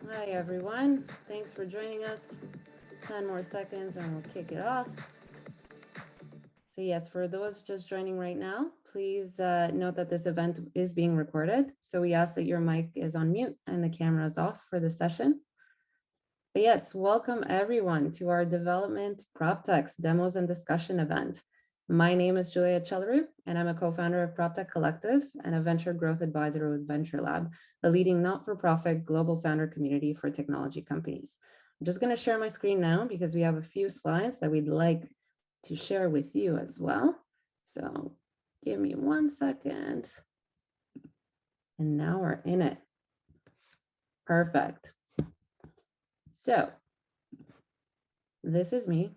Hi, everyone. Thanks for joining us. 10 more seconds and we'll kick it off. So yes, for those just joining right now, please note that this event is being recorded. So we ask that your mic is on mute and the camera is off for the session. But yes, welcome everyone to our development Proptechs demos and discussion event. My name is Julia Chelleru, and I'm a co-founder of Proptech Collective and a venture growth advisor with Venture Lab, the leading not-for-profit global founder community for technology companies. I'm just going to share my screen now because we have a few slides that we'd like to share with you as well. So give me 1 second. And now we're in it. Perfect. So this is me.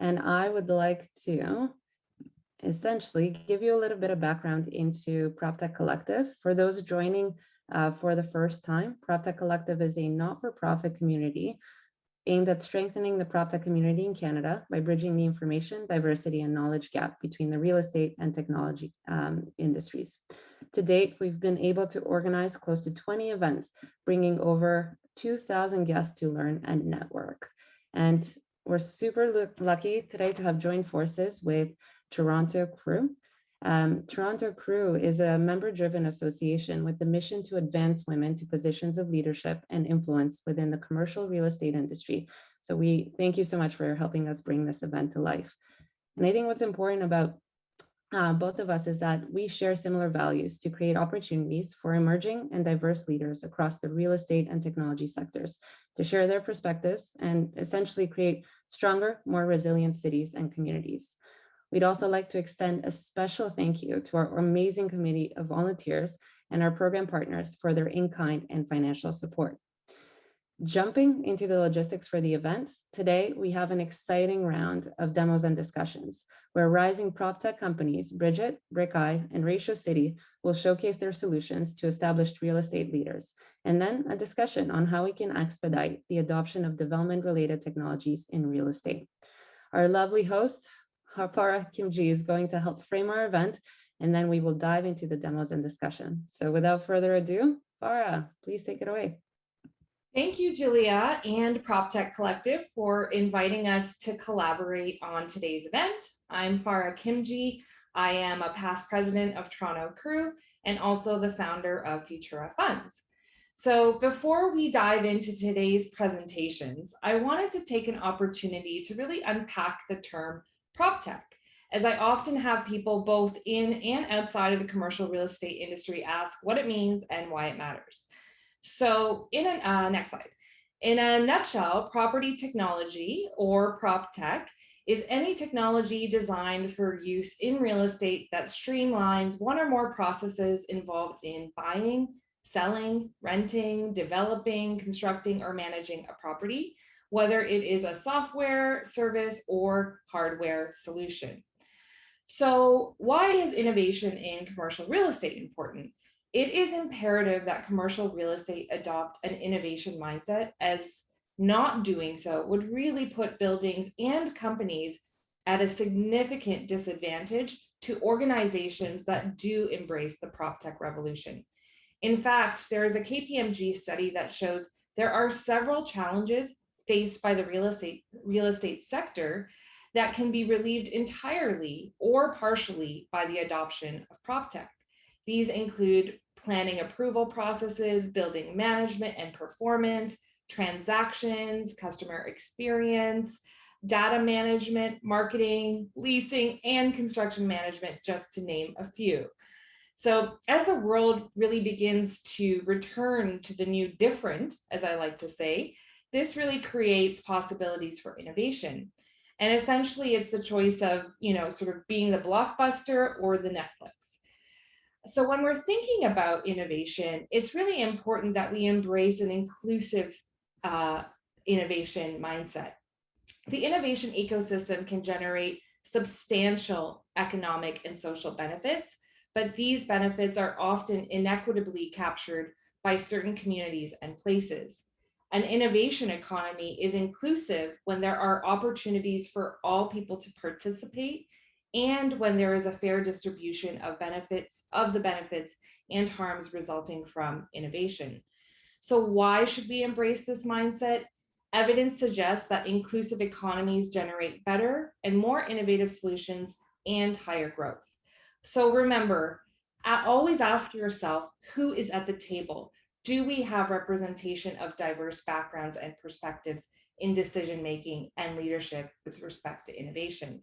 And I would like to essentially give you a little bit of background into Proptech Collective. For those joining for the first time, Proptech Collective is a not-for-profit community aimed at strengthening the Proptech community in Canada by bridging the information, diversity, and knowledge gap between the real estate and technology industries. To date, we've been able to organize close to 20 events, bringing over 2,000 guests to learn and network. And we're super lucky today to have joined forces with Toronto Crew. Toronto Crew is a member-driven association with the mission to advance women to positions of leadership and influence within the commercial real estate industry. So we thank you so much for helping us bring this event to life. And I think what's important about both of us is that we share similar values to create opportunities for emerging and diverse leaders across the real estate and technology sectors to share their perspectives and essentially create stronger, more resilient cities and communities. We'd also like to extend a special thank you to our amazing committee of volunteers and our program partners for their in-kind and financial support. Jumping into the logistics for the event, today we have an exciting round of demos and discussions where rising PropTech companies, Bridgit, Brickeye, and Ratio.City will showcase their solutions to established real estate leaders, and then a discussion on how we can expedite the adoption of development-related technologies in real estate. Our lovely host, Farah Kimji, is going to help frame our event, and then we will dive into the demos and discussion. So without further ado, Farah, please take it away. Thank you, Julia and Proptech Collective for inviting us to collaborate on today's event. I'm Farah Kimji. I am a past president of Toronto Crew and also the founder of Futura Funds. So before we dive into today's presentations, I wanted to take an opportunity to really unpack the term Proptech, as I often have people both in and outside of the commercial real estate industry ask what it means and why it matters. So next slide. In a nutshell, property technology or PropTech is any technology designed for use in real estate that streamlines one or more processes involved in buying, selling, renting, developing, constructing, or managing a property, whether it is a software, service, or hardware solution. So why is innovation in commercial real estate important? It is imperative that commercial real estate adopt an innovation mindset, as not doing so would really put buildings and companies at a significant disadvantage to organizations that do embrace the PropTech revolution. In fact, there is a KPMG study that shows there are several challenges faced by the real estate sector that can be relieved entirely or partially by the adoption of PropTech. These include planning approval processes, building management and performance, transactions, customer experience, data management, marketing, leasing, and construction management, just to name a few. So as the world really begins to return to the new different, as I like to say, this really creates possibilities for innovation. And essentially it's the choice of, sort of being the blockbuster or the Netflix. So when we're thinking about innovation, it's really important that we embrace an inclusive innovation mindset. The innovation ecosystem can generate substantial economic and social benefits, but these benefits are often inequitably captured by certain communities and places. An innovation economy is inclusive when there are opportunities for all people to participate and when there is a fair distribution of the benefits and harms resulting from innovation. So why should we embrace this mindset? Evidence suggests that inclusive economies generate better and more innovative solutions and higher growth. So remember, always ask yourself, who is at the table? Do we have representation of diverse backgrounds and perspectives in decision making and leadership with respect to innovation?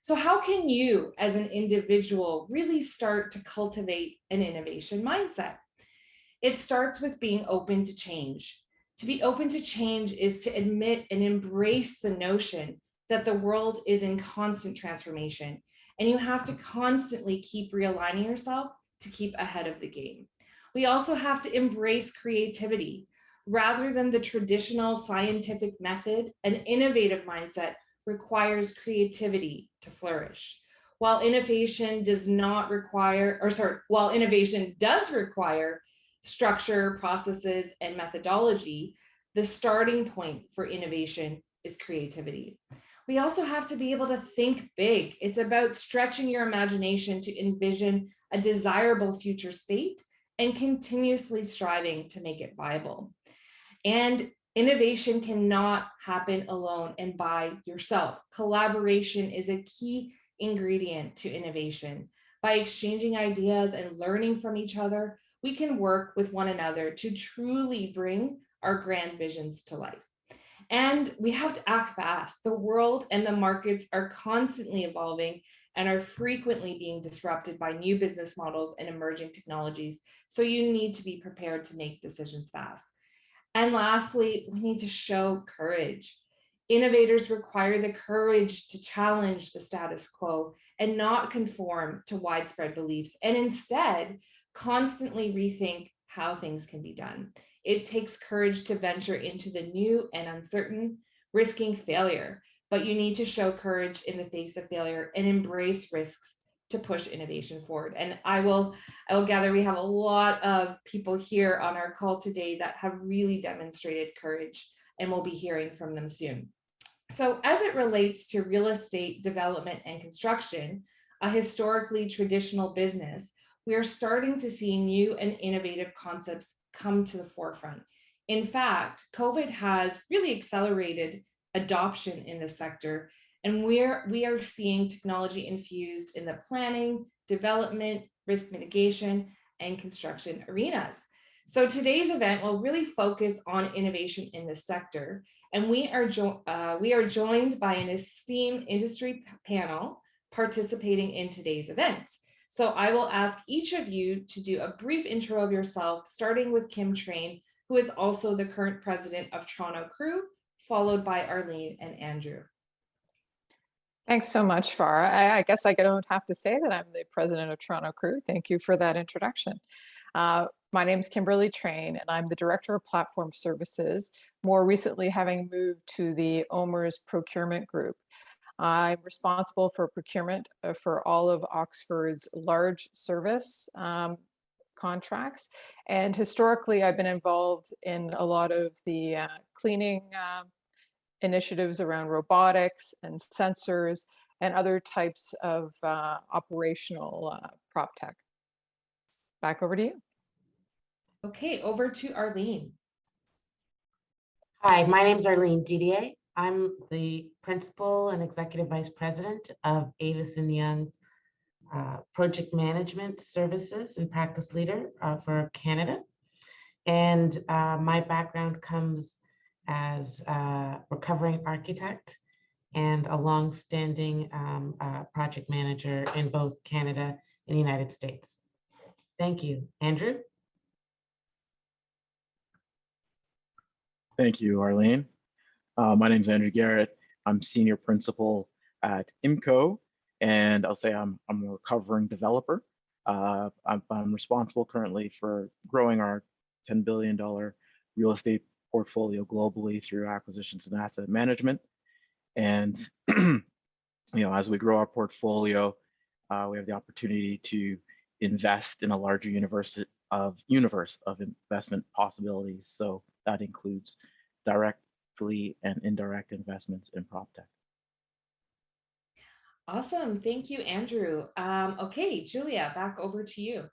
So how can you as an individual really start to cultivate an innovation mindset? It starts with being open to change. To be open to change is to admit and embrace the notion that the world is in constant transformation, and you have to constantly keep realigning yourself to keep ahead of the game. We also have to embrace creativity. Rather than the traditional scientific method, an innovative mindset requires creativity to flourish. While innovation does not require, or sorry, while innovation does require structure, processes, and methodology, the starting point for innovation is creativity. We also have to be able to think big. It's about stretching your imagination to envision a desirable future state and continuously striving to make it viable. And innovation cannot happen alone and by yourself. Collaboration is a key ingredient to innovation. By exchanging ideas and learning from each other, we can work with one another to truly bring our grand visions to life. And we have to act fast. The world and the markets are constantly evolving and are frequently being disrupted by new business models and emerging technologies. So you need to be prepared to make decisions fast. And lastly, we need to show courage. Innovators require the courage to challenge the status quo and not conform to widespread beliefs, and instead constantly rethink how things can be done. It takes courage to venture into the new and uncertain, risking failure, but you need to show courage in the face of failure and embrace risks to push innovation forward. And I will gather we have a lot of people here on our call today that have really demonstrated courage, and we'll be hearing from them soon. So as it relates to real estate development and construction, a historically traditional business, we are starting to see new and innovative concepts come to the forefront. In fact, COVID has really accelerated adoption in this sector, and we are seeing technology infused in the planning, development, risk mitigation, and construction arenas. So today's event will really focus on innovation in this sector, and we are joined by an esteemed industry panel participating in today's events. So I will ask each of you to do a brief intro of yourself, starting with Kim Train, who is also the current president of Toronto Crew, followed by Arlene and Andrew. Thanks so much, Farah. I guess I don't have to say that I'm the president of Toronto Crew. Thank you for that introduction. My name is Kimberly Train, and I'm the director of platform services, more recently having moved to the OMERS procurement group. I'm responsible for procurement for all of Oxford's large service contracts. And historically, I've been involved in a lot of the cleaning initiatives around robotics and sensors and other types of operational prop tech. Back over to you. Okay, over to Arlene. Hi, my name is Arlene Didier. I'm the principal and executive vice president of Avis & Young's project management services and practice leader for Canada. And my background comes as a recovering architect and a long-standing project manager in both Canada and the United States. Thank you. Andrew? Thank you, Arlene. My name is Andrew Garrett. I'm senior principal at IMCO, and I'll say I'm a recovering developer. I'm responsible currently for growing our $10 billion real estate portfolio globally through acquisitions and asset management. And as we grow our portfolio, we have the opportunity to invest in a larger universe of investment possibilities. So that includes directly and indirect investments in Proptech. Awesome, thank you, Andrew. Okay, Julia, back over to you.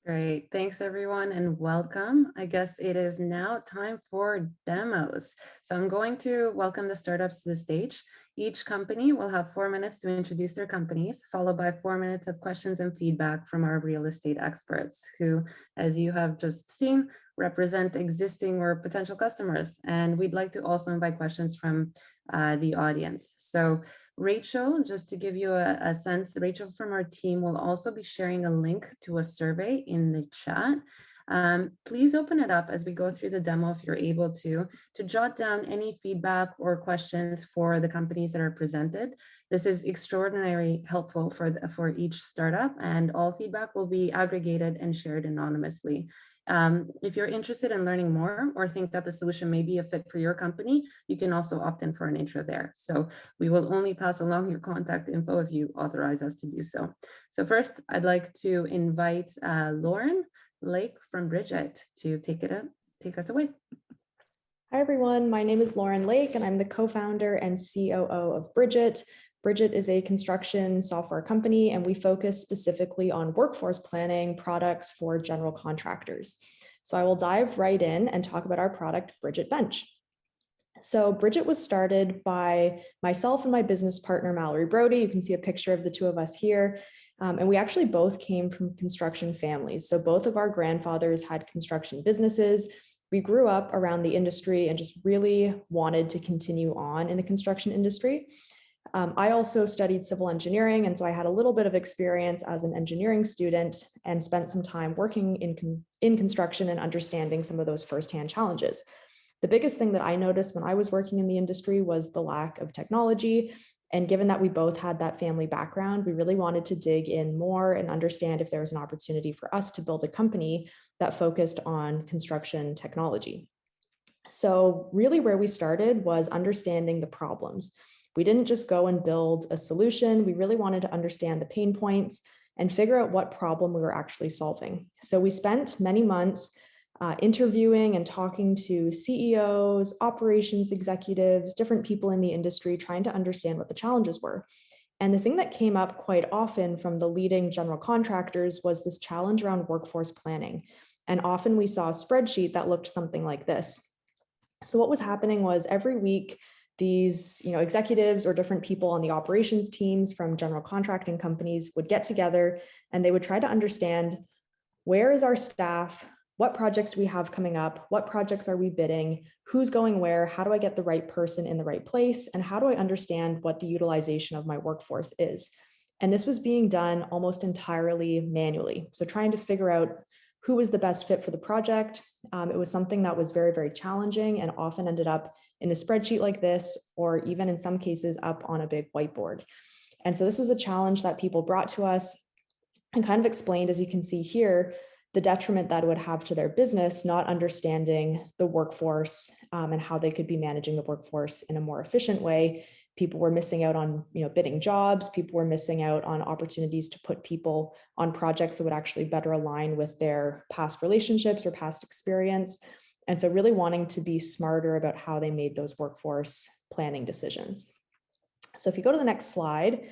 Great. Thanks, everyone, and welcome. I guess it is now time for demos. So I'm going to welcome the startups to the stage. Each company will have 4 minutes to introduce their companies, followed by 4 minutes of questions and feedback from our real estate experts, who, as you have just seen, represent existing or potential customers. And we'd like to also invite questions from the audience. So Rachel, just to give you a sense, Rachel from our team will also be sharing a link to a survey in the chat. Please open it up as we go through the demo if you're able to jot down any feedback or questions for the companies that are presented. This is extraordinarily helpful for each startup, and all feedback will be aggregated and shared anonymously. If you're interested in learning more or think that the solution may be a fit for your company, you can also opt in for an intro there. So we will only pass along your contact info if you authorize us to do so. So first, I'd like to invite Lauren Lake from Bridgit to take us away. Hi, everyone. My name is Lauren Lake, and I'm the co-founder and COO of Bridgit. Bridgit is a construction software company, and we focus specifically on workforce planning products for general contractors. So I will dive right in and talk about our product, Bridgit Bench. So Bridgit was started by myself and my business partner, Mallory Brody. You can see a picture of the two of us here. And we actually both came from construction families. So both of our grandfathers had construction businesses. We grew up around the industry and just really wanted to continue on in the construction industry. I also studied civil engineering, and so I had a little bit of experience as an engineering student and spent some time working in construction and understanding some of those firsthand challenges. The biggest thing that I noticed when I was working in the industry was the lack of technology. And given that we both had that family background, we really wanted to dig in more and understand if there was an opportunity for us to build a company that focused on construction technology. So really where we started was understanding the problems. We didn't just go and build a solution. We really wanted to understand the pain points and figure out what problem we were actually solving. So we spent many months interviewing and talking to CEOs, operations executives, different people in the industry, trying to understand what the challenges were. And the thing that came up quite often from the leading general contractors was this challenge around workforce planning. And often we saw a spreadsheet that looked something like this. So what was happening was every week, these executives or different people on the operations teams from general contracting companies would get together and they would try to understand, where is our staff? What projects do we have coming up? What projects are we bidding? Who's going where? How do I get the right person in the right place? And how do I understand what the utilization of my workforce is? And this was being done almost entirely manually. So trying to figure out who was the best fit for the project. It was something that was very, very challenging and often ended up in a spreadsheet like this, or even in some cases up on a big whiteboard. And so this was a challenge that people brought to us and kind of explained, as you can see here, the detriment that it would have to their business, not understanding the workforce and how they could be managing the workforce in a more efficient way. People were missing out on bidding jobs. People were missing out on opportunities to put people on projects that would actually better align with their past relationships or past experience. And so really wanting to be smarter about how they made those workforce planning decisions. So if you go to the next slide,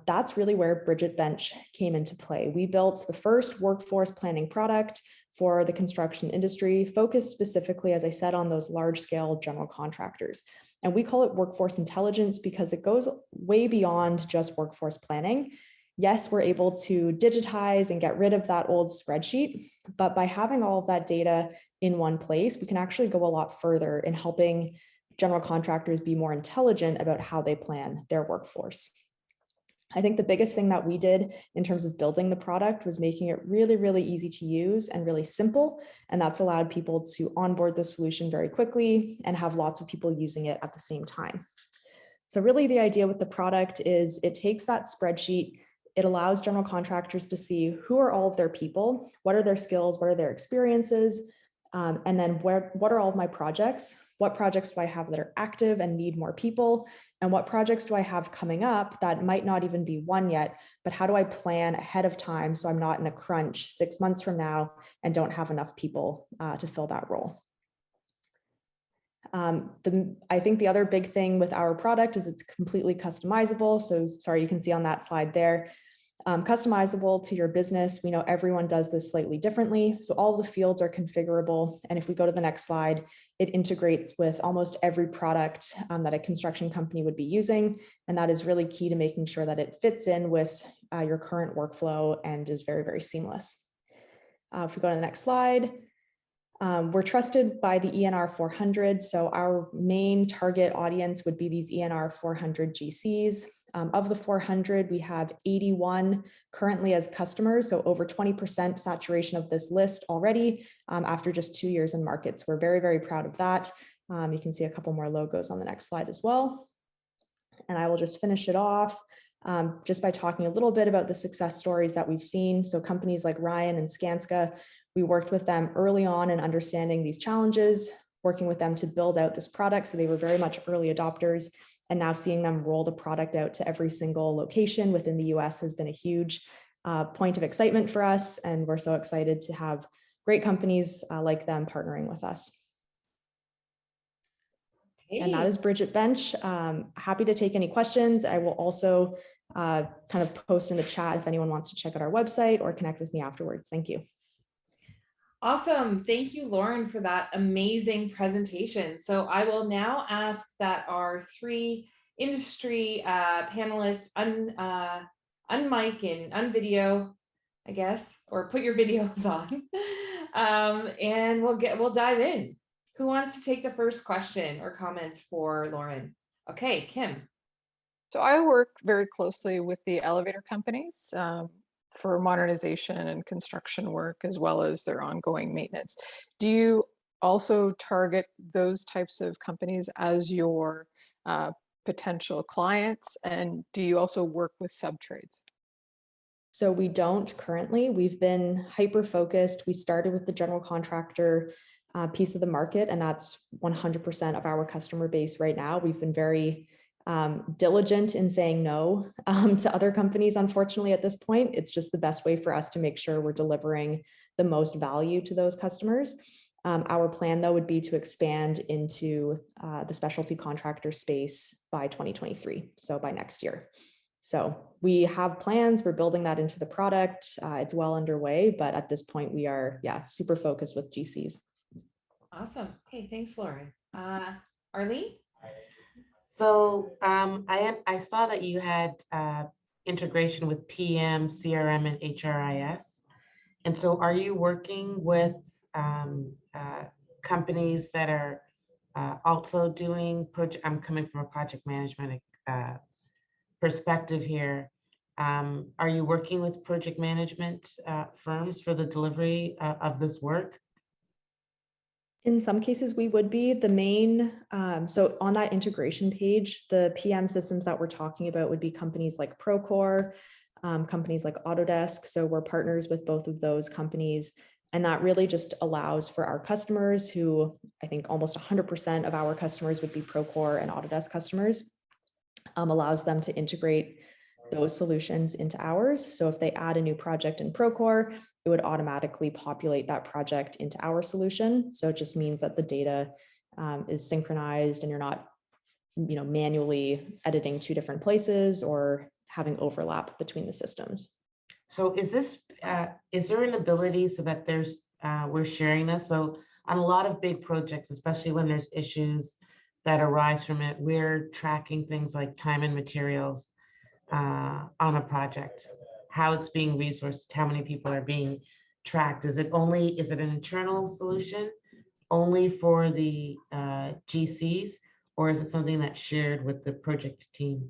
that's really where Bridgit Bench came into play. We built the first workforce planning product for the construction industry, focused specifically, as I said, on those large-scale general contractors. And we call it workforce intelligence because it goes way beyond just workforce planning. Yes, we're able to digitize and get rid of that old spreadsheet, but by having all of that data in one place, we can actually go a lot further in helping general contractors be more intelligent about how they plan their workforce. I think the biggest thing that we did in terms of building the product was making it really, really easy to use and really simple. And that's allowed people to onboard the solution very quickly and have lots of people using it at the same time. So really the idea with the product is it takes that spreadsheet, it allows general contractors to see who are all of their people, what are their skills, what are their experiences, and then what are all of my projects? What projects do I have that are active and need more people? And what projects do I have coming up that might not even be one yet, but how do I plan ahead of time so I'm not in a crunch 6 months from now and don't have enough people to fill that role? I think the other big thing with our product is it's completely customizable. So sorry, you can see on that slide there. Customizable to your business. We know everyone does this slightly differently. So all the fields are configurable. And if we go to the next slide, it integrates with almost every product that a construction company would be using. And that is really key to making sure that it fits in with your current workflow and is very, very seamless. If we go to the next slide, we're trusted by the ENR 400. So our main target audience would be these ENR 400 GCs. Of the 400, we have 81 currently as customers, so over 20% saturation of this list already after just 2 years in market. So we're very, very proud of that. You can see a couple more logos on the next slide as well. And I will just finish it off just by talking a little bit about the success stories that we've seen. So companies like Ryan and Skanska, we worked with them early on in understanding these challenges, working with them to build out this product. So they were very much early adopters. And now seeing them roll the product out to every single location within the US has been a huge point of excitement for us. And we're so excited to have great companies like them partnering with us. And that is Bridgit Bench. Happy to take any questions. I will also kind of post in the chat if anyone wants to check out our website or connect with me afterwards. Thank you. Awesome. Thank you, Lauren, for that amazing presentation. So I will now ask that our 3 industry panelists unmic and unvideo, I guess, or put your videos on, and we'll dive in. Who wants to take the first question or comments for Lauren? Okay, Kim. So I work very closely with the elevator companies for modernization and construction work, as well as their ongoing maintenance. Do you also target those types of companies as your potential clients? And do you also work with subtrades? So we don't currently. We've been hyper-focused. We started with the general contractor piece of the market, and that's 100% of our customer base right now. We've been very diligent in saying no to other companies. Unfortunately, at this point, it's just the best way for us to make sure we're delivering the most value to those customers. Our plan, though, would be to expand into the specialty contractor space by 2023, so by next year. So we have plans. We're building that into the product. It's well underway, but at this point, we are, super focused with GCs. Awesome. Okay, thanks, Lauren. Arlene? So I saw that you had integration with PM, CRM, and HRIS. And so are you working with companies that are also doing project? I'm coming from a project management perspective here. Are you working with project management firms for the delivery of this work? In some cases, we would be the main. So on that integration page, the PM systems that we're talking about would be companies like Procore, companies like Autodesk. So we're partners with both of those companies. And that really just allows for our customers, who I think almost 100% of our customers would be Procore and Autodesk customers, allows them to integrate those solutions into ours. So if they add a new project in Procore, it would automatically populate that project into our solution. So it just means that the data is synchronized and you're not, manually editing 2 different places or having overlap between the systems. So is there an ability so that we're sharing this? So on a lot of big projects, especially when there's issues that arise from it, we're tracking things like time and materials on a project, how it's being resourced, how many people are being tracked. Is it an internal solution only for the GCs, or is it something that's shared with the project team?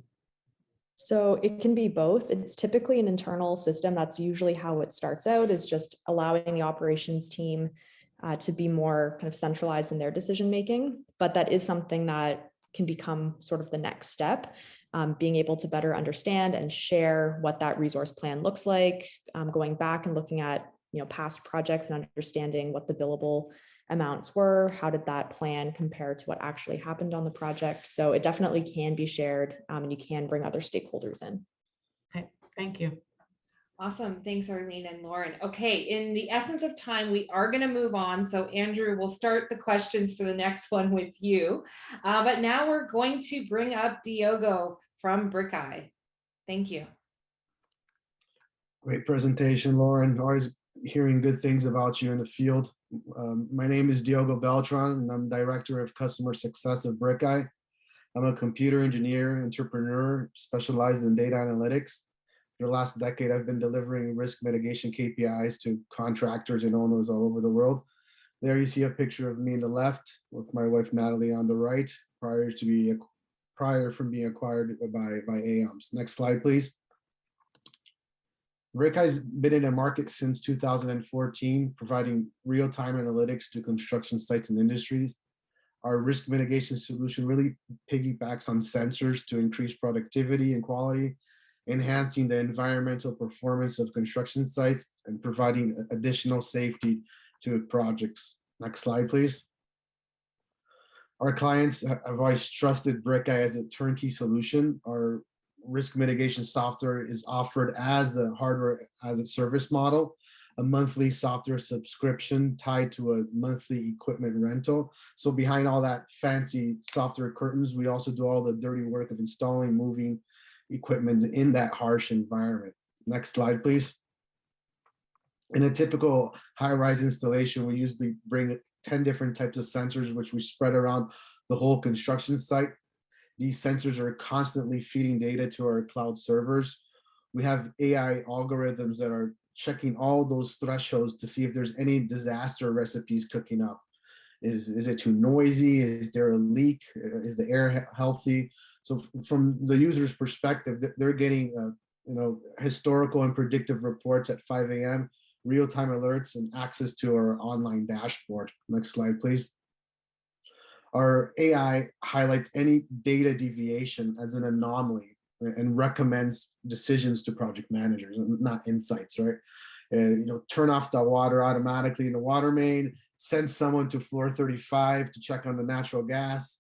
So it can be both. It's typically an internal system. That's usually how it starts out, is just allowing the operations team to be more kind of centralized in their decision making. But that is something that can become sort of the next step, being able to better understand and share what that resource plan looks like, going back and looking at past projects and understanding what the billable amounts were, how did that plan compare to what actually happened on the project. So it definitely can be shared, and you can bring other stakeholders in. Okay, thank you. Awesome. Thanks, Arlene and Lauren. Okay, in the essence of time, we are going to move on. So Andrew, we'll start the questions for the next one with you. But now we're going to bring up Diogo from Brickeye. Thank you. Great presentation, Lauren. Always hearing good things about you in the field. My name is Diogo Beltran, and I'm Director of Customer Success at Brickeye. I'm a computer engineer, entrepreneur, specialized in data analytics. For the last decade, I've been delivering risk mitigation KPIs to contractors and owners all over the world. There you see a picture of me on the left with my wife, Natalie, on the right, prior from being acquired by AOMS. Next slide, please. Brickeye's been in the market since 2014, providing real-time analytics to construction sites and industries. Our risk mitigation solution really piggybacks on sensors to increase productivity and quality, enhancing the environmental performance of construction sites and providing additional safety to projects. Next slide, please. Our clients have always trusted Brickeye as a turnkey solution. Our risk mitigation software is offered as a hardware as a service model, a monthly software subscription tied to a monthly equipment rental. So behind all that fancy software curtains, we also do all the dirty work of installing, moving equipment in that harsh environment. Next slide, please. In a typical high-rise installation, we usually bring 10 different types of sensors, which we spread around the whole construction site. These sensors are constantly feeding data to our cloud servers. We have AI algorithms that are checking all those thresholds to see if there's any disaster recipes cooking up. Is it too noisy? Is there a leak? Is the air healthy? So from the user's perspective, they're getting historical and predictive reports at 5 a.m., real-time alerts, and access to our online dashboard. Next slide, please. Our AI highlights any data deviation as an anomaly and recommends decisions to project managers, not insights, right? Turn off the water automatically in the water main, send someone to floor 35 to check on the natural gas,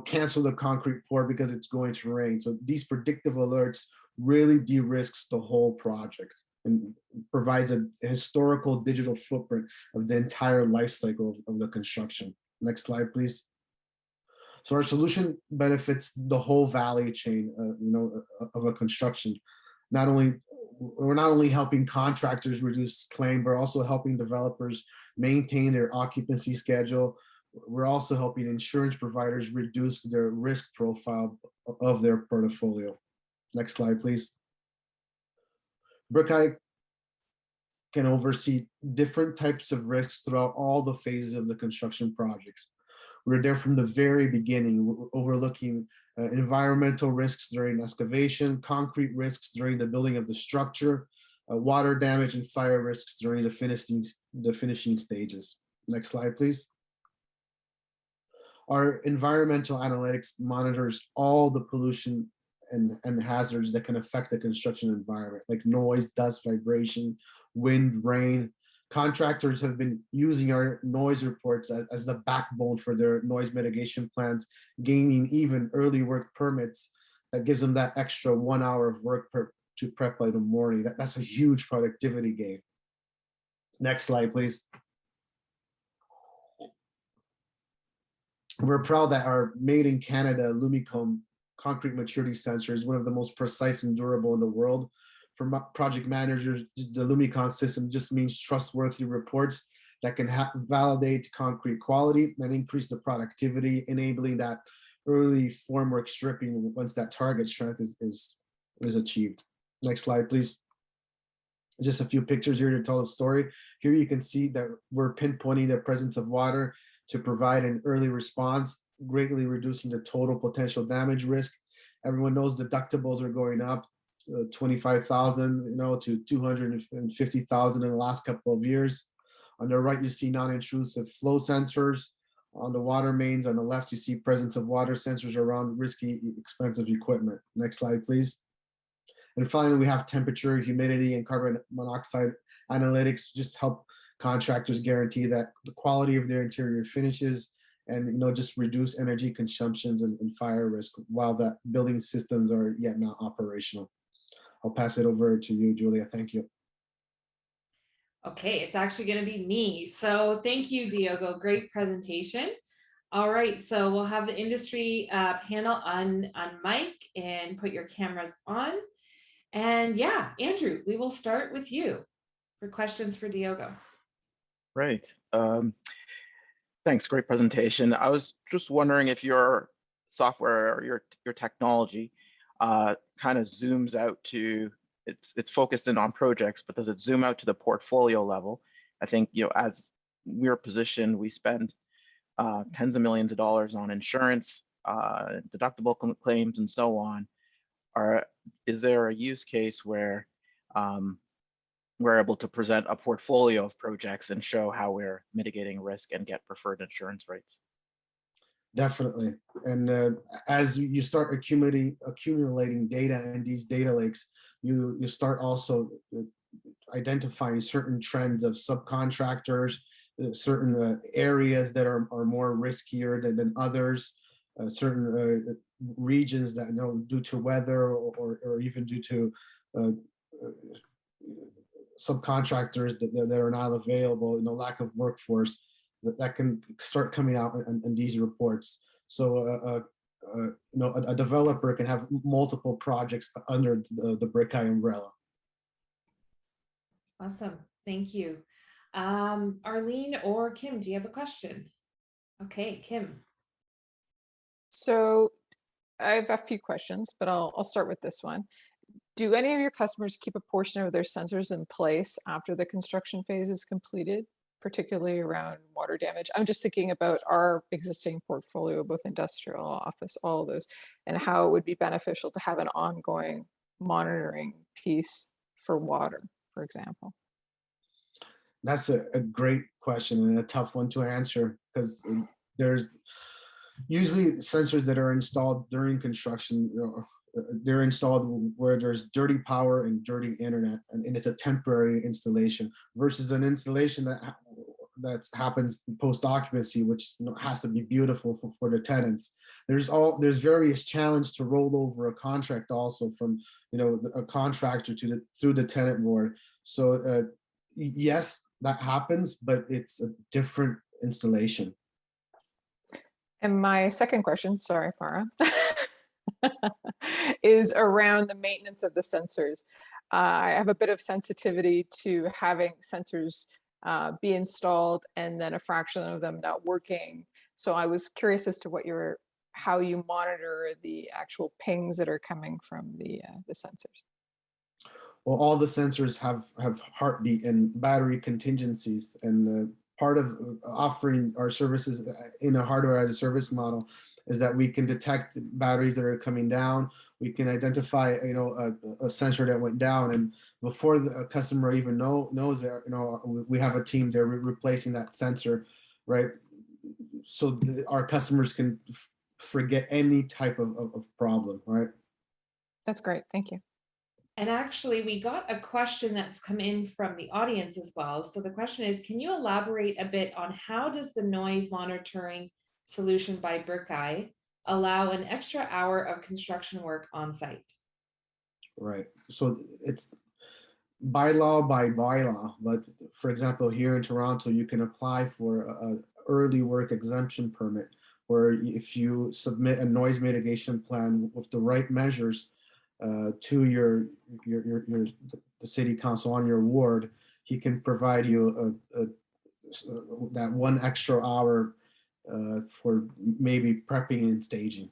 cancel the concrete pour because it's going to rain. So these predictive alerts really de-risks the whole project and provides a historical digital footprint of the entire life cycle of the construction. Next slide, please. So our solution benefits the whole value chain, of a construction. We're not only helping contractors reduce claim, but also helping developers maintain their occupancy schedule. We're also helping insurance providers reduce their risk profile of their portfolio. Next slide, please. Brickeye can oversee different types of risks throughout all the phases of the construction projects. We're there from the very beginning, overlooking environmental risks during excavation, concrete risks during the building of the structure, water damage and fire risks during the finishing stages. Next slide, please. Our environmental analytics monitors all the pollution and hazards that can affect the construction environment, like noise, dust, vibration, wind, rain. Contractors have been using our noise reports as the backbone for their noise mitigation plans, gaining even early work permits that gives them that extra 1 hour of work to prep by the morning. That's a huge productivity gain. Next slide, please. We're proud that our made in Canada Lumicom concrete maturity sensor is one of the most precise and durable in the world. For project managers, the Lumicon system just means trustworthy reports that can validate concrete quality and increase the productivity, enabling that early formwork stripping once that target strength is achieved. Next slide, please. Just a few pictures here to tell the story. Here you can see that we're pinpointing the presence of water to provide an early response, greatly reducing the total potential damage risk. Everyone knows deductibles are going up. 25,000, to 250,000 in the last couple of years. On the right, you see non-intrusive flow sensors. On the water mains, on the left, you see presence of water sensors around risky, expensive equipment. Next slide, please. And finally, we have temperature, humidity, and carbon monoxide analytics to just help contractors guarantee that the quality of their interior finishes and just reduce energy consumptions and fire risk while the building systems are yet not operational. I'll pass it over to you, Julia. Thank you. Okay, it's actually going to be me. So thank you, Diogo. Great presentation. All right, so we'll have the industry panel on mic and put your cameras on. And yeah, Andrew, we will start with you for questions for Diogo. Right. Thanks. Great presentation. I was just wondering if your software or your technology kind of zooms out to, it's focused in on projects, but does it zoom out to the portfolio level? I think, as we're positioned, we spend tens of millions of dollars on insurance, deductible claims, and so on. Is there a use case where we're able to present a portfolio of projects and show how we're mitigating risk and get preferred insurance rates? Definitely. And as you start accumulating data in these data lakes, you start also identifying certain trends of subcontractors, certain areas that are more riskier than others, certain regions that, due to weather or even due to subcontractors that are not available, lack of workforce, that can start coming out in these reports. So a developer can have multiple projects under the Brickeye umbrella. Awesome, thank you. Arlene or Kim, do you have a question? Okay, Kim. So I have a few questions, but I'll start with this one. Do any of your customers keep a portion of their sensors in place after the construction phase is completed, particularly around water damage? I'm just thinking about our existing portfolio, both industrial, office, all of those, and how it would be beneficial to have an ongoing monitoring piece for water, for example. That's a great question and a tough one to answer, because there's usually sensors that are installed during construction. They're installed where there's dirty power and dirty internet, and it's a temporary installation versus an installation that happens post occupancy, which has to be beautiful for the tenants. There's various challenges to roll over a contract also from a contractor through the tenant board. So yes, that happens, but it's a different installation. And my second question, sorry, Farah, is around the maintenance of the sensors. I have a bit of sensitivity to having sensors be installed and then a fraction of them not working. So I was curious as to how you monitor the actual pings that are coming from the sensors. Well, all the sensors have heartbeat and battery contingencies, and part of offering our services in a hardware as a service model is that we can detect batteries that are coming down. We can identify, a sensor that went down, and before the customer even knows that, we have a team there replacing that sensor, right? So our customers can forget any type of problem, right? That's great, thank you. And actually, we got a question that's come in from the audience as well. So the question is, can you elaborate a bit on how does the noise monitoring solution by Brickeye allow an extra hour of construction work on site? Right. So it's bylaw, but for example, here in Toronto, you can apply for a early work exemption permit, where if you submit a noise mitigation plan with the right measures to the city council on your ward, he can provide you that 1 extra hour for maybe prepping and staging.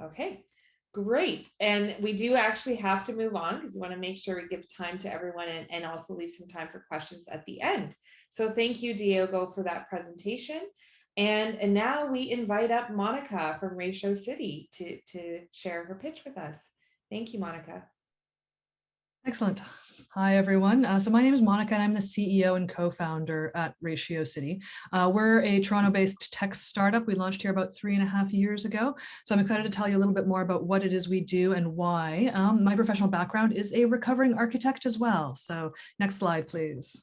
Okay, great. And we do actually have to move on because we want to make sure we give time to everyone and also leave some time for questions at the end. So thank you, Diogo, for that presentation. And now we invite up Monica from Ratio.City to share her pitch with us. Thank you, Monica. Excellent. Hi, everyone. So my name is Monica, and I'm the CEO and co-founder at Ratio.City. We're a Toronto-based tech startup. We launched here about 3.5 years ago. So I'm excited to tell you a little bit more about what it is we do and why. My professional background is a recovering architect as well. So next slide, please.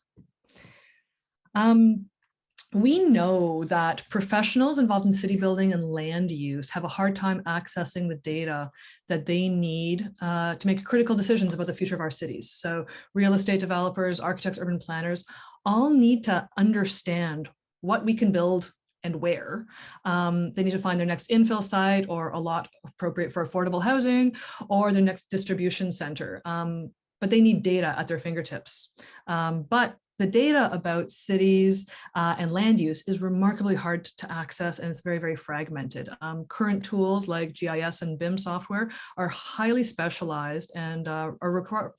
We know that professionals involved in city building and land use have a hard time accessing the data that they need to make critical decisions about the future of our cities. So real estate developers, architects, urban planners all need to understand what we can build and where. They need to find their next infill site or a lot appropriate for affordable housing or their next distribution center. But they need data at their fingertips. But the data about cities and land use is remarkably hard to access, and it's very, very fragmented. Current tools like GIS and BIM software are highly specialized and are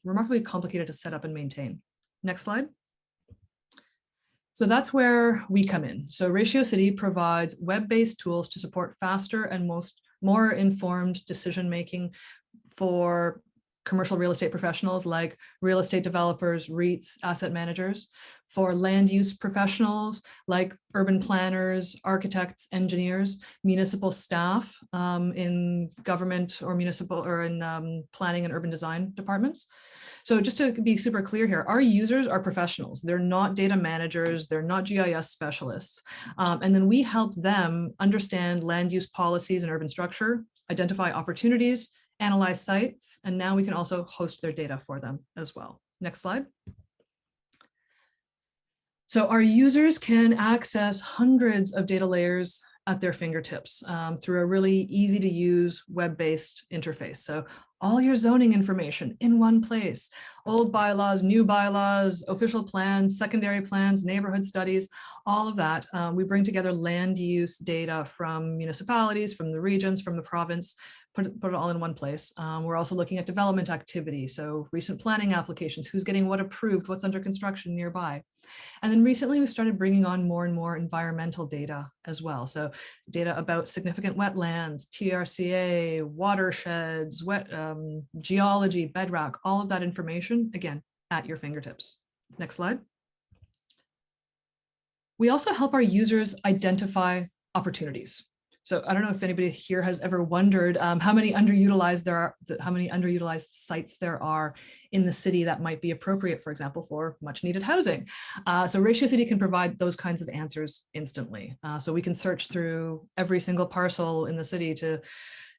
remarkably complicated to set up and maintain. Next slide. So that's where we come in. So Ratio.City provides web-based tools to support faster and more informed decision-making for commercial real estate professionals like real estate developers, REITs, asset managers, for land use professionals like urban planners, architects, engineers, municipal staff in government or municipal or in planning and urban design departments. So just to be super clear here, our users are professionals. They're not data managers. They're not GIS specialists. And then we help them understand land use policies and urban structure, identify opportunities, analyze sites, and now we can also host their data for them as well. Next slide. So our users can access hundreds of data layers at their fingertips through a really easy to use web-based interface. So all your zoning information in one place, old bylaws, new bylaws, official plans, secondary plans, neighborhood studies, all of that. We bring together land use data from municipalities, from the regions, from the province, put it all in one place. We're also looking at development activity. So recent planning applications, who's getting what approved, what's under construction nearby. And then recently we've started bringing on more and more environmental data as well. So data about significant wetlands, TRCA, watersheds, geology, bedrock, all of that information, again, at your fingertips. Next slide. We also help our users identify opportunities. So I don't know if anybody here has ever wondered how many underutilized sites there are in the city that might be appropriate, for example, for much needed housing. So Ratio.City can provide those kinds of answers instantly. So we can search through every single parcel in the city to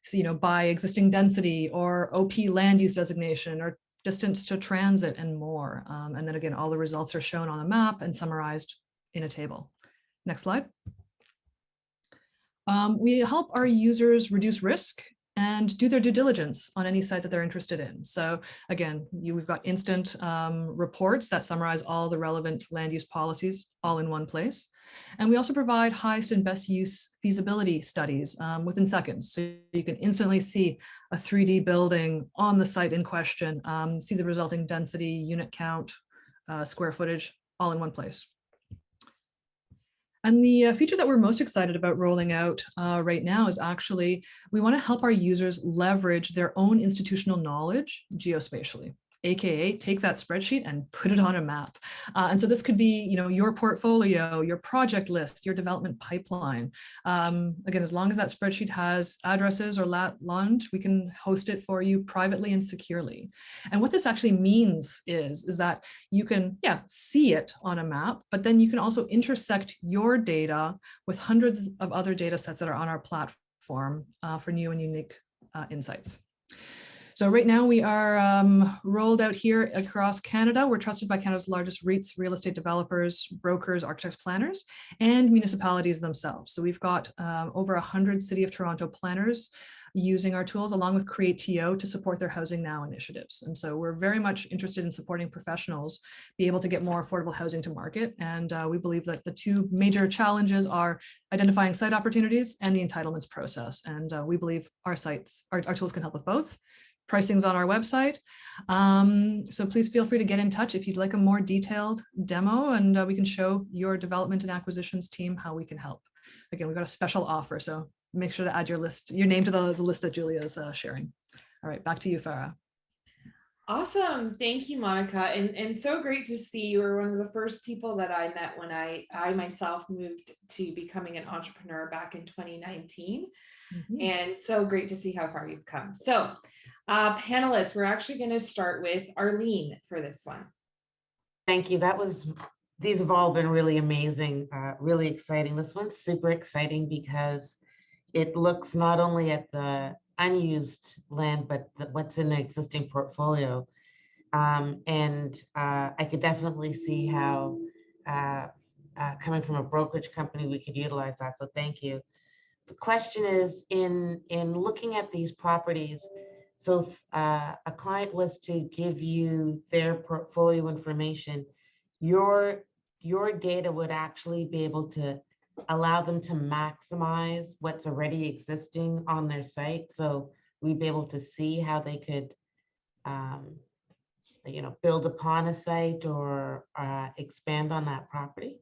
see, by existing density or OP land use designation or distance to transit and more. And then again, all the results are shown on a map and summarized in a table. Next slide. We help our users reduce risk and do their due diligence on any site that they're interested in. So again, we've got instant reports that summarize all the relevant land use policies all in one place. And we also provide highest and best use feasibility studies within seconds. So you can instantly see a 3D building on the site in question, see the resulting density, unit count, square footage, all in one place. And the feature that we're most excited about rolling out right now is actually, we want to help our users leverage their own institutional knowledge geospatially, AKA take that spreadsheet and put it on a map. And so this could be, your portfolio, your project list, your development pipeline. Again, as long as that spreadsheet has addresses or land, we can host it for you privately and securely. And what this actually means is that you can, see it on a map, but then you can also intersect your data with hundreds of other data sets that are on our platform for new and unique insights. So right now we are rolled out here across Canada. We're trusted by Canada's largest REITs, real estate developers, brokers, architects, planners, and municipalities themselves. So we've got over 100 City of Toronto planners using our tools along with Create.to to support their Housing Now initiatives. And so we're very much interested in supporting professionals be able to get more affordable housing to market. And we believe that the two major challenges are identifying site opportunities and the entitlements process. And we believe our tools can help with both. Pricing's on our website. So please feel free to get in touch if you'd like a more detailed demo, and we can show your development and acquisitions team how we can help. Again, we've got a special offer, so make sure to add your name to the list that Julia is sharing. All right, back to you, Farah. Awesome. Thank you, Monica. And so great to see you were one of the first people that I met when I myself moved to becoming an entrepreneur back in 2019. Mm-hmm. And so great to see how far you've come. So panelists, we're actually going to start with Arlene for this one. Thank you. These have all been really amazing, really exciting. This one's super exciting because it looks not only at the unused land, but what's in the existing portfolio. And I could definitely see how coming from a brokerage company, we could utilize that. So thank you. The question is, in looking at these properties, so if a client was to give you their portfolio information, your data would actually be able to allow them to maximize what's already existing on their site. So we'd be able to see how they could, build upon a site or expand on that property.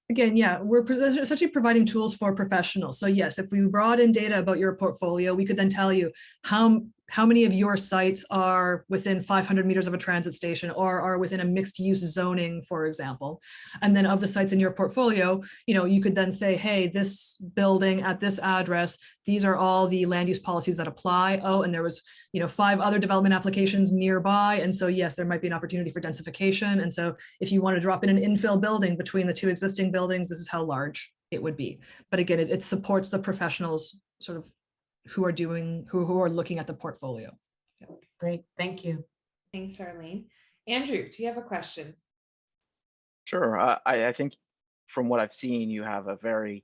Again, yeah, we're essentially providing tools for professionals. So yes, if we brought in data about your portfolio, we could then tell you how many of your sites are within 500 meters of a transit station or are within a mixed use zoning, for example. And then of the sites in your portfolio, you could then say, hey, this building at this address, these are all the land use policies that apply. Oh, and there was 5 other development applications nearby. And so, yes, there might be an opportunity for densification. And so if you want to drop in an infill building between the 2 existing buildings, this is how large it would be. But again, it supports the professionals sort of who are looking at the portfolio. Yeah. Great, thank you. Thanks, Arlene. Andrew, do you have a question? Sure. I think from what I've seen, you have a very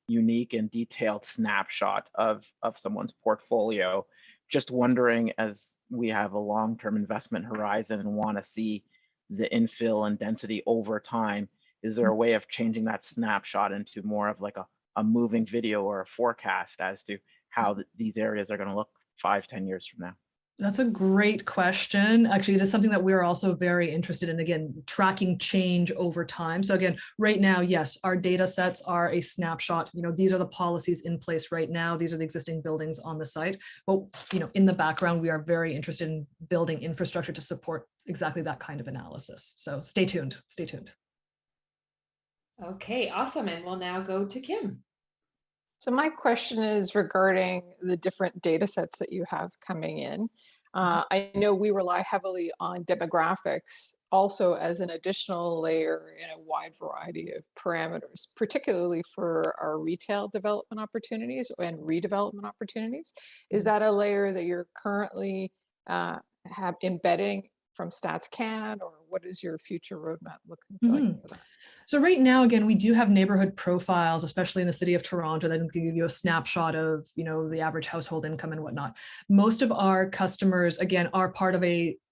unique and detailed snapshot of someone's portfolio. Just wondering, as we have a long-term investment horizon and want to see the infill and density over time, is there a way of changing that snapshot into more of like a moving video or a forecast as to how these areas are going to look 5-10 years from now? That's a great question. Actually, it is something that we're also very interested in, again, tracking change over time. So again, right now, yes, our data sets are a snapshot. These are the policies in place right now. These are the existing buildings on the site. But, in the background, we are very interested in building infrastructure to support exactly that kind of analysis. So stay tuned, stay tuned. Okay, awesome. And we'll now go to Kim. So my question is regarding the different data sets that you have coming in. I know we rely heavily on demographics also as an additional layer in a wide variety of parameters, particularly for our retail development opportunities and redevelopment opportunities. Is that a layer that you're currently have embedding from StatsCan, or what is your future roadmap looking like for that? So right now, again, we do have neighborhood profiles, especially in the city of Toronto, that can give you a snapshot of, the average household income and whatnot. Most of our customers, again, are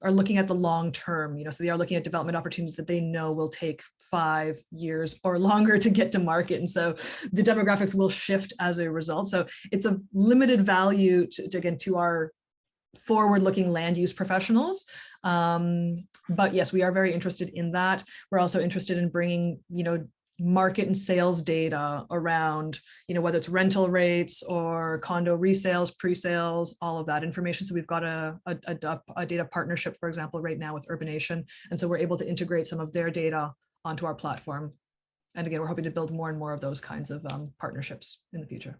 looking at the long term, so they are looking at development opportunities that they know will take 5 years or longer to get to market. And so the demographics will shift as a result. So it's a limited value to our forward-looking land use professionals. But yes, we are very interested in that. We're also interested in bringing, market and sales data around, whether it's rental rates or condo resales, pre-sales, all of that information. So we've got a data partnership, for example, right now with Urbanation. And so we're able to integrate some of their data onto our platform. And again, we're hoping to build more and more of those kinds of partnerships in the future.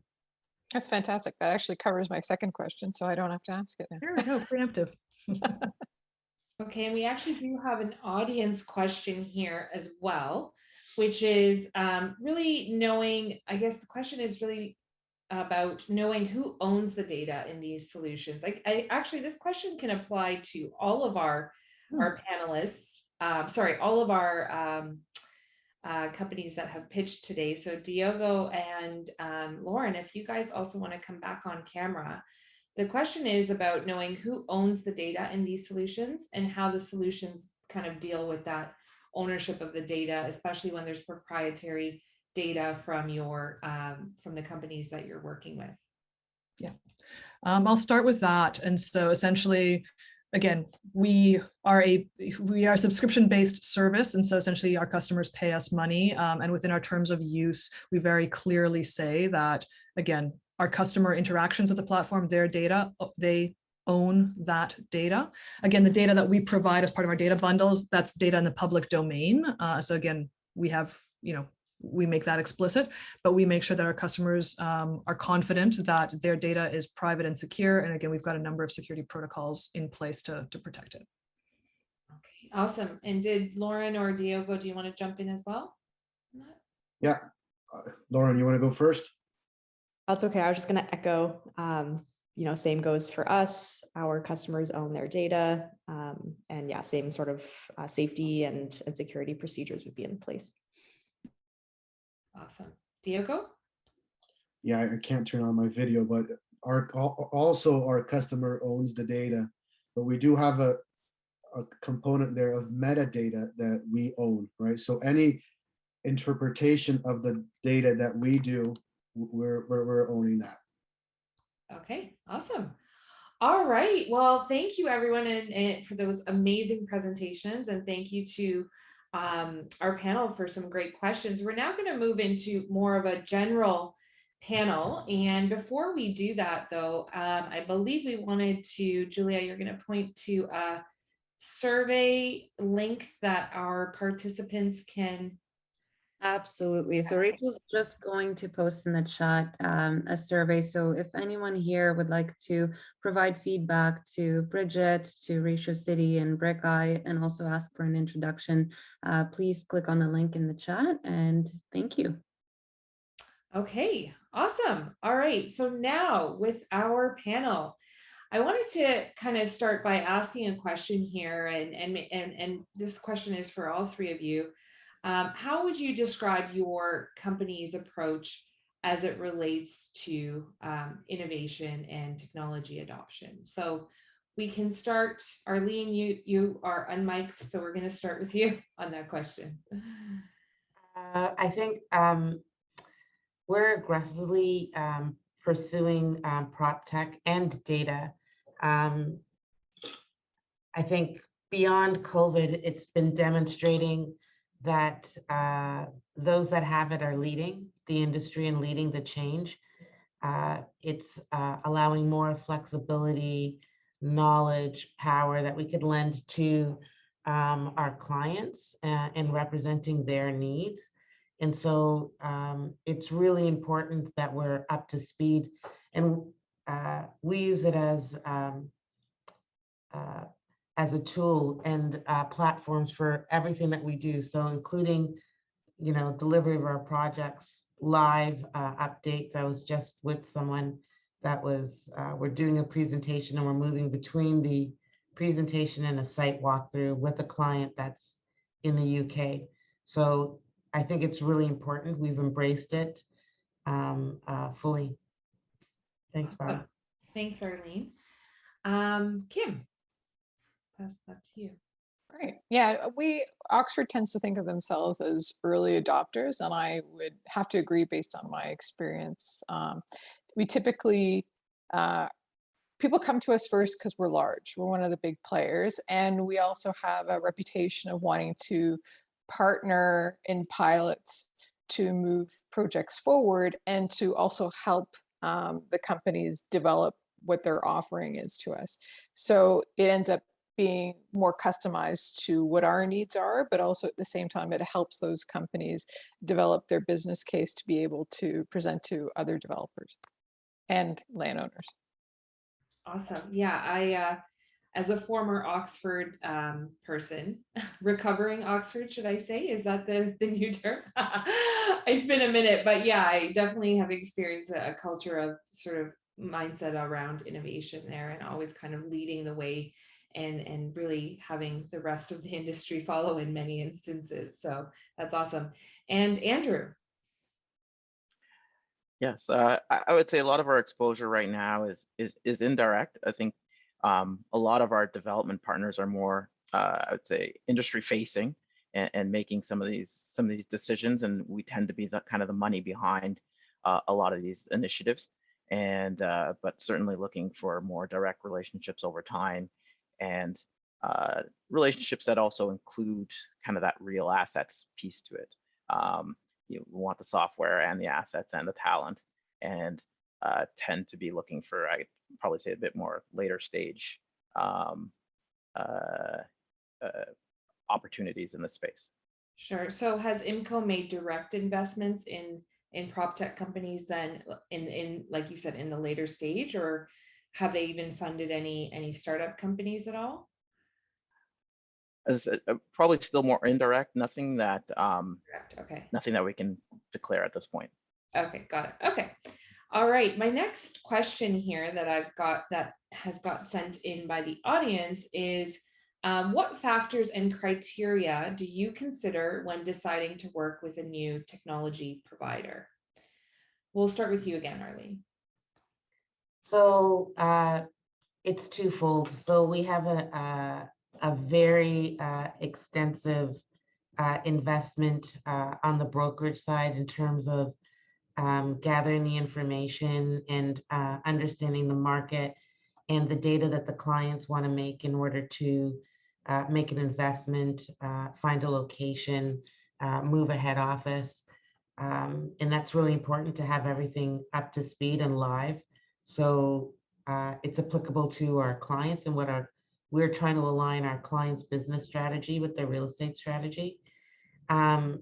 That's fantastic. That actually covers my second question, so I don't have to ask it now. Sure, no, preemptive. Okay, and we actually do have an audience question here as well, which is really knowing, I guess the question is really about knowing who owns the data in these solutions. I actually, this question can apply to all of our panelists, all of our companies that have pitched today. So Diogo and Lauren, if you guys also want to come back on camera. The question is about knowing who owns the data in these solutions and how the solutions kind of deal with that ownership of the data, especially when there's proprietary data from from the companies that you're working with. Yeah, I'll start with that. And so essentially, again, we are a subscription-based service. And so essentially our customers pay us money. And within our terms of use, we very clearly say that, again, our customer interactions with the platform, their data, they own that data. Again, the data that we provide as part of our data bundles, that's data in the public domain. So again, we have, we make that explicit, but we make sure that our customers are confident that their data is private and secure. And again, we've got a number of security protocols in place to protect it. Okay, awesome. And did Lauren or Diogo, do you want to jump in as well? Yeah, Lauren, you want to go first? That's okay. I was just going to echo same goes for us. Our customers own their data. And yeah, same sort of safety and security procedures would be in place. Awesome. Diogo? Yeah, I can't turn on my video, but also our customer owns the data, but we do have a component there of metadata that we own, right? So any interpretation of the data that we do, we're owning that. Okay, awesome. All right. Well, thank you everyone and for those amazing presentations, and thank you to our panel for some great questions. We're now going to move into more of a general panel. And before we do that though, I believe we wanted to, Julia, you're going to point to a survey link that our participants can. Absolutely. So Rachel's just going to post in the chat a survey. So if anyone here would like to provide feedback to Bridget, to Ratio.City and Brickeye, and also ask for an introduction, please click on the link in the chat, and thank you. Okay, awesome. All right. So now with our panel, I wanted to kind of start by asking a question here, and this question is for all three of you. How would you describe your company's approach as it relates to innovation and technology adoption? So we can start, Arlene, you are unmiked, so we're going to start with you on that question. I think we're aggressively pursuing prop tech and data. I think beyond COVID, it's been demonstrating that those that have it are leading the industry and leading the change. It's allowing more flexibility, knowledge, power that we could lend to our clients in representing their needs. And so it's really important that we're up to speed, and we use it as a tool and platforms for everything that we do. So including, delivery of our projects, live updates. I was just with someone that was, we're doing a presentation and we're moving between the presentation and a site walkthrough with a client that's in the UK. So I think it's really important. We've embraced it fully. Thanks, Barb. Thanks, Arlene. Kim, pass that to you. Great. Yeah, Oxford tends to think of themselves as early adopters, and I would have to agree based on my experience. We typically, people come to us first because we're large. We're one of the big players, and we also have a reputation of wanting to partner in pilots to move projects forward and to also help the companies develop what their offering is to us. So it ends up being more customized to what our needs are, but also at the same time, it helps those companies develop their business case to be able to present to other developers and landowners. Awesome. Yeah, I, as a former Oxford person, recovering Oxford, should I say? Is that the new term? It's been a minute, but yeah, I definitely have experienced a culture of sort of mindset around innovation there, and always kind of leading the way and really having the rest of the industry follow in many instances. So that's awesome. And Andrew. Yes, I would say a lot of our exposure right now is indirect. I think a lot of our development partners are more, I would say, industry facing and making some of these decisions, and we tend to be the kind of the money behind a lot of these initiatives. And but certainly looking for more direct relationships over time, and relationships that also include kind of that real assets piece to it. You want the software and the assets and the talent, and tend to be looking for, I'd probably say, a bit more later stage opportunities in this space. Sure. So has IMCO made direct investments in PropTech companies then in like you said, in the later stage, or have they even funded any startup companies at all? As I said, probably still more indirect, nothing that Correct. Okay. nothing that we can declare at this point. Okay, got it. Okay. All right, my next question here that I've got that has got sent in by the audience is, what factors and criteria do you consider when deciding to work with a new technology provider? We'll start with you again, Arlene. So it's twofold. So we have a very extensive investment on the brokerage side in terms of gathering the information and understanding the market and the data that the clients want to make in order to make an investment, find a location, move a head office. And that's really important to have everything up to speed and live. So it's applicable to our clients and we're trying to align our clients' business strategy with their real estate strategy. From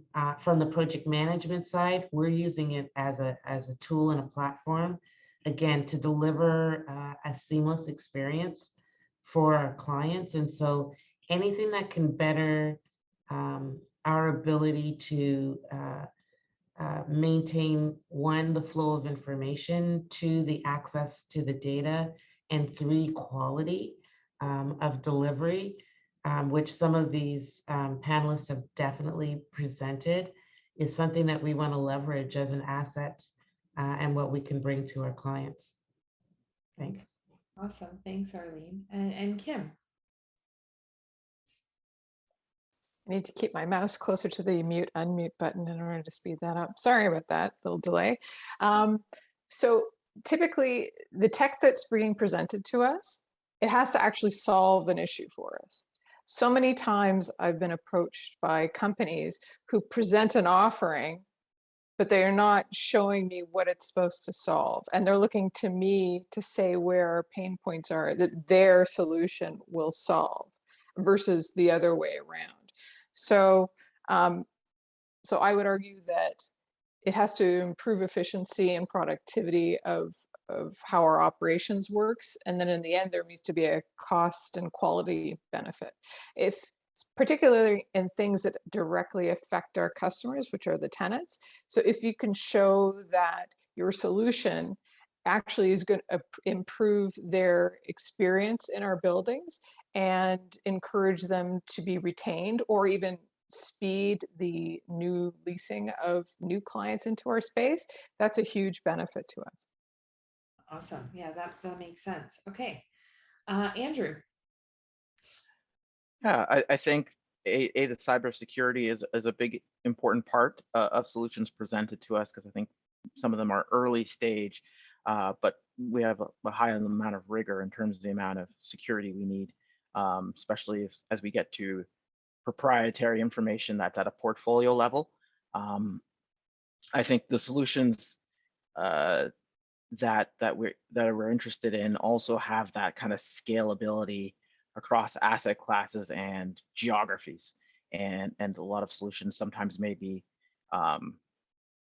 the project management side, we're using it as a tool and a platform, again, to deliver a seamless experience for our clients. And so anything that can better our ability to maintain, one, the flow of information, two, the access to the data, and three, quality of delivery, which some of these panelists have definitely presented, is something that we want to leverage as an asset and what we can bring to our clients. Thanks. Awesome. Thanks, Arlene. And Kim. I need to keep my mouse closer to the mute unmute button in order to speed that up. Sorry about that little delay. So typically the tech that's being presented to us, it has to actually solve an issue for us. So many times I've been approached by companies who present an offering, but they are not showing me what it's supposed to solve. And they're looking to me to say where our pain points are that their solution will solve versus the other way around. So, so I would argue that it has to improve efficiency and productivity of how our operations works. And then in the end, there needs to be a cost and quality benefit. If particularly in things that directly affect our customers, which are the tenants. So if you can show that your solution actually is going to improve their experience in our buildings and encourage them to be retained or even speed the new leasing of new clients into our space, that's a huge benefit to us. Awesome. Yeah, that makes sense. Okay. Andrew. Yeah, I think the cybersecurity is a big important part of solutions presented to us, because I think some of them are early stage, but we have a high amount of rigor in terms of the amount of security we need, especially as we get to proprietary information that's at a portfolio level. I think the solutions that we're interested in also have that kind of scalability across asset classes and geographies, and a lot of solutions sometimes may be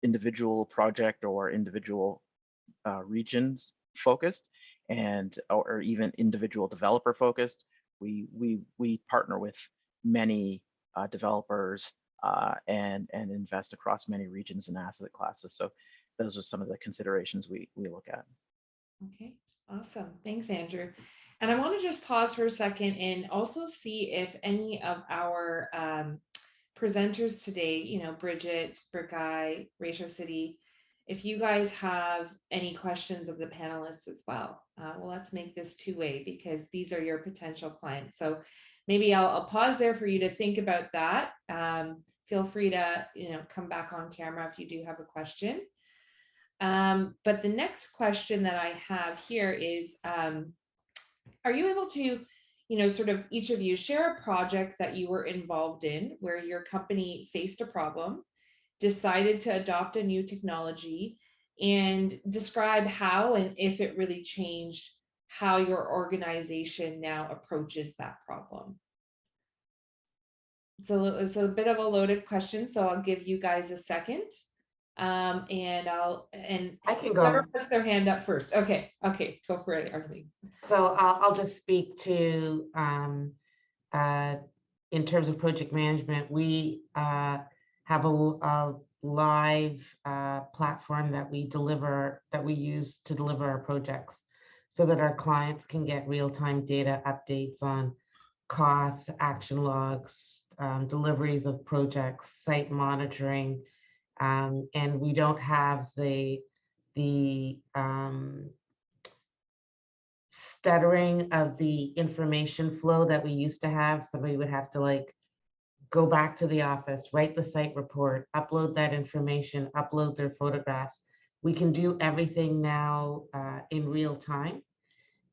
individual project or individual regions focused, and or even individual developer focused. We partner with many developers and invest across many regions and asset classes. So those are some of the considerations we look at. Okay, awesome. Thanks, Andrew. And I want to just pause for a second and also see if any of our presenters today, you know, Bridgit, Brickeye, Ratio.City, if you guys have any questions of the panelists as well. Well, let's make this two-way because these are your potential clients. So maybe I'll pause there for you to think about that. Feel free to, you know, come back on camera if you do have a question. But the next question that I have here is, are you able to, you know, sort of each of you share a project that you were involved in where your company faced a problem, decided to adopt a new technology, and describe how and if it really changed how your organization now approaches that problem? It's a bit of a loaded question, so I'll give you guys a second. And I can go. Whoever puts their hand up first. Okay, go for it, Arlene. So I'll just speak to in terms of project management. We have a live platform that we use to deliver our projects, so that our clients can get real-time data updates on costs, action logs, deliveries of projects, site monitoring, and we don't have the stuttering of the information flow that we used to have. Somebody would have to like go back to the office, write the site report, upload that information, upload their photographs. We can do everything now in real time,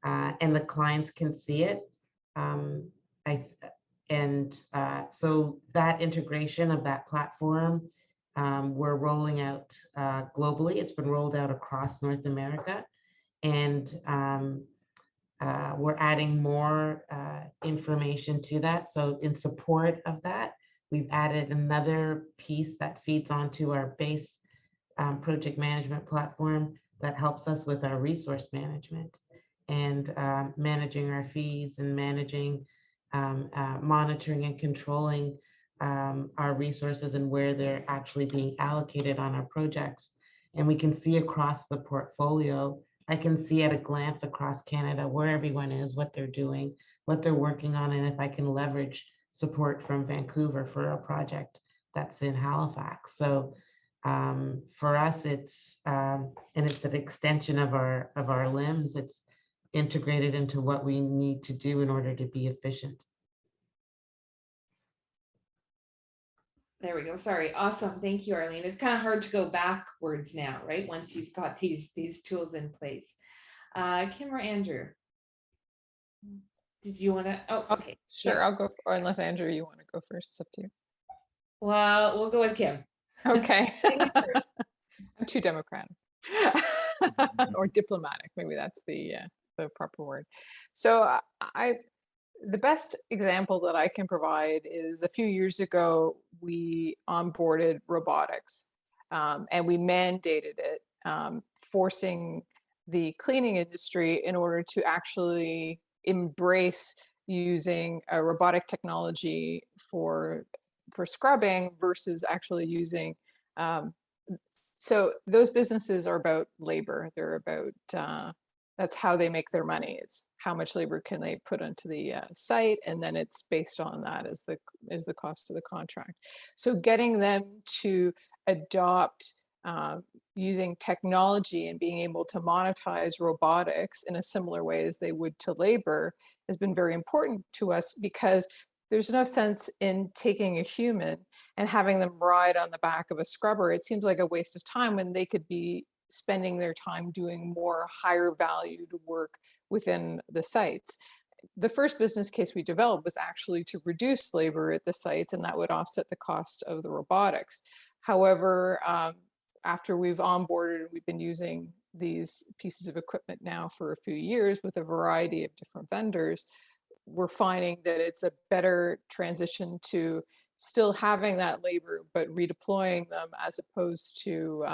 and the clients can see it. So that integration of that platform, we're rolling out globally. It's been rolled out across North America, and we're adding more information to that. So in support of that, we've added another piece that feeds onto our base project management platform that helps us with our resource management and managing our fees and managing, monitoring and controlling our resources and where they're actually being allocated on our projects. And we can see across the portfolio. I can see at a glance across Canada where everyone is, what they're doing, what they're working on, and if I can leverage support from Vancouver for a project that's in Halifax. So for us, it's and it's an extension of our limbs. It's integrated into what we need to do in order to be efficient. There we go. Sorry. Awesome. Thank you, Arlene. It's kind of hard to go backwards now, right? Once you've got these tools in place. Kim or Andrew? Did you want to? Oh, okay. Sure, Yeah. I'll go, or unless Andrew, you want to go first, it's up to you. Well, we'll go with Kim. Okay. I'm too democratic. Or diplomatic, maybe that's the proper word. So the best example that I can provide is a few years ago, we onboarded robotics, and we mandated it, forcing the cleaning industry in order to actually embrace using a robotic technology for scrubbing versus actually using. So those businesses are about labor. They're about that's how they make their money. It's how much labor can they put onto the site, and then it's based on that as the cost of the contract. So getting them to adopt using technology and being able to monetize robotics in a similar way as they would to labor has been very important to us, because there's no sense in taking a human and having them ride on the back of a scrubber. It seems like a waste of time when they could be spending their time doing more higher valued work within the sites. The first business case we developed was actually to reduce labor at the sites, and that would offset the cost of the robotics. However, after we've onboarded, we've been using these pieces of equipment now for a few years with a variety of different vendors, we're finding that it's a better transition to still having that labor, but redeploying them as opposed to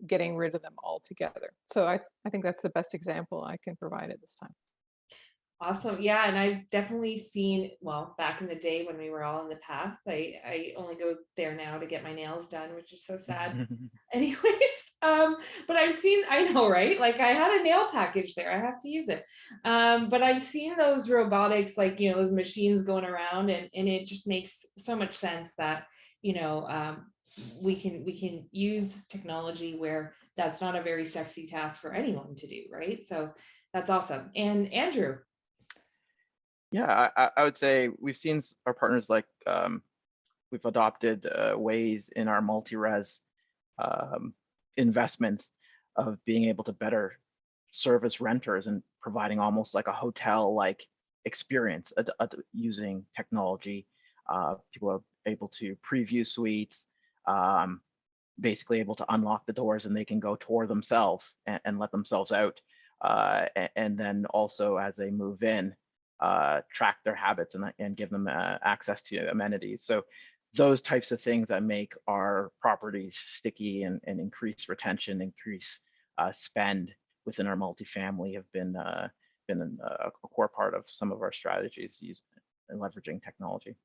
getting rid of them altogether. So I think that's the best example I can provide at this time. Awesome. Yeah. And I've definitely seen, well, back in the day when we were all in the path, I only go there now to get my nails done, which is so sad. Anyways, but I've seen, I know, right? Like I had a nail package there, I have to use it. But I've seen those robotics, like, you know, those machines going around, and it just makes so much sense that, you know, we can use technology where that's not a very sexy task for anyone to do, right? So that's awesome. And Andrew. Yeah, I would say we've seen our partners like we've adopted ways in our multi-res investments of being able to better service renters and providing almost like a hotel-like experience using technology. People are able to preview suites, basically able to unlock the doors, and they can go tour themselves and let themselves out. And then also as they move in, track their habits and give them access to amenities. So those types of things that make our properties sticky and increase retention, increase spend within our multifamily have been a core part of some of our strategies used in leveraging technology.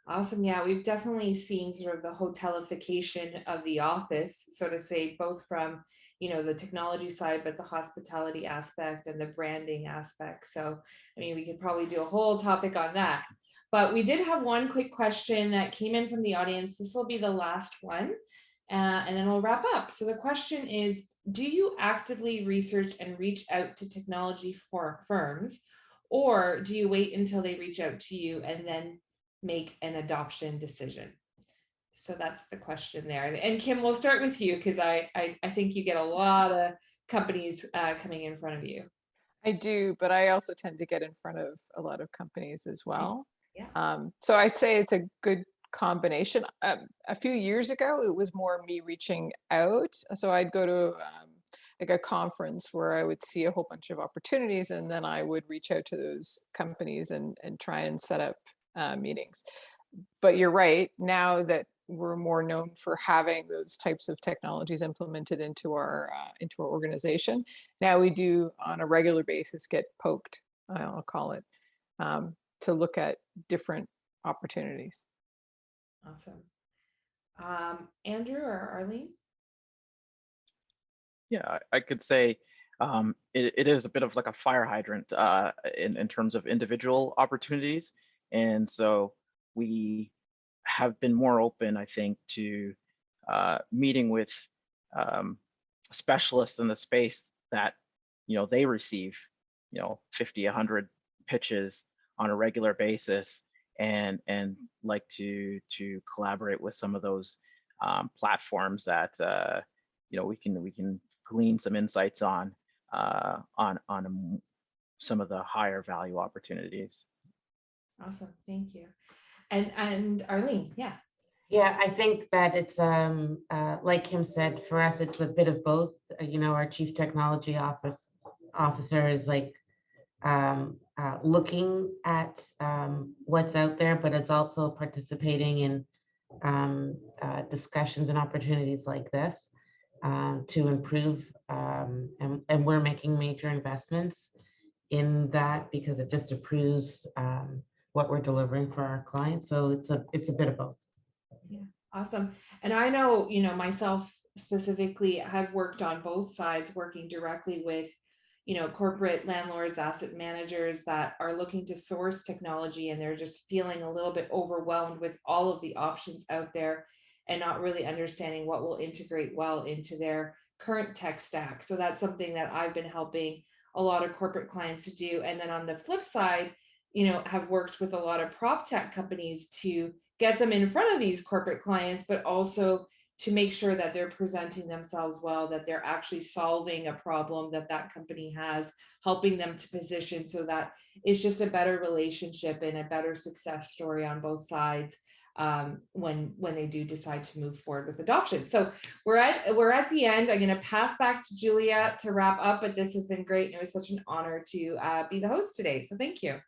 Awesome. Yeah, we've definitely seen sort of the hotelification of the office, so to say, both from, the technology side, but the hospitality aspect and the branding aspect. So, I mean, we could probably do a whole topic on that. But we did have one quick question that came in from the audience. This will be the last one, and then we'll wrap up. So the question is, do you actively research and reach out to technology firms, or do you wait until they reach out to you and then make an adoption decision? So that's the question there. And Kim, we'll start with you because I think you get a lot of companies coming in front of you. I do, but I also tend to get in front of a lot of companies as well. Yeah. So I'd say it's a good combination. A few years ago, it was more me reaching out. So I'd go to like a conference where I would see a whole bunch of opportunities, and then I would reach out to those companies and try and set up meetings. But you're right, now that we're more known for having those types of technologies implemented into our organization, now we do on a regular basis get poked, I'll call it, to look at different opportunities. Awesome. Andrew or Arlene? Yeah, I could say it is a bit of like a fire hydrant in terms of individual opportunities. And so we have been more open, I think, to meeting with specialists in the space that, they receive, 50, 100 pitches on a regular basis, and like to collaborate with some of those platforms that we can glean some insights on some of the higher value opportunities. Awesome, thank you. And Arlene, yeah. Yeah, I think that it's like Kim said, for us, it's a bit of both. Our chief technology officer is like looking at what's out there, but it's also participating in discussions and opportunities like this to improve. And we're making major investments in that because it just improves what we're delivering for our clients. So it's a bit of both. Yeah, awesome. And I know, myself specifically, I've worked on both sides, working directly with, corporate landlords, asset managers that are looking to source technology, and they're just feeling a little bit overwhelmed with all of the options out there and not really understanding what will integrate well into their current tech stack. So that's something that I've been helping a lot of corporate clients to do. And then on the flip side, have worked with a lot of prop tech companies to get them in front of these corporate clients, but also to make sure that they're presenting themselves well, that they're actually solving a problem that that company has, helping them to position so that it's just a better relationship and a better success story on both sides when they do decide to move forward with adoption. So we're at the end. I'm going to pass back to Julia to wrap up, but this has been great. And it was such an honor to be the host today. So thank you.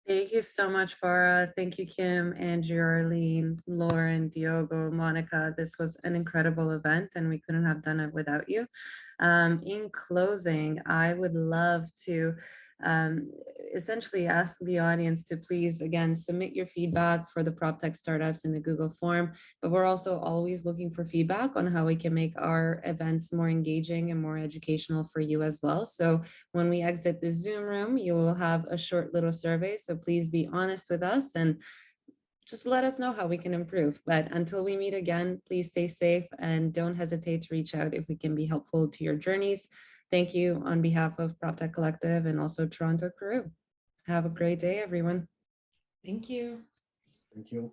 Thank you so much, Farah. Thank you, Kim, Andrew, Arlene, Lauren, Diogo, Monica. This was an incredible event, and we couldn't have done it without you. In closing, I would love to essentially ask the audience to please, again, submit your feedback for the Proptech startups in the Google form, but we're also always looking for feedback on how we can make our events more engaging and more educational for you as well. So when we exit the Zoom room, you will have a short little survey. So please be honest with us and just let us know how we can improve. But until we meet again, please stay safe and don't hesitate to reach out if we can be helpful to your journeys. Thank you on behalf of Proptech Collective and also Toronto Crew. Have a great day, everyone. Thank you. Thank you.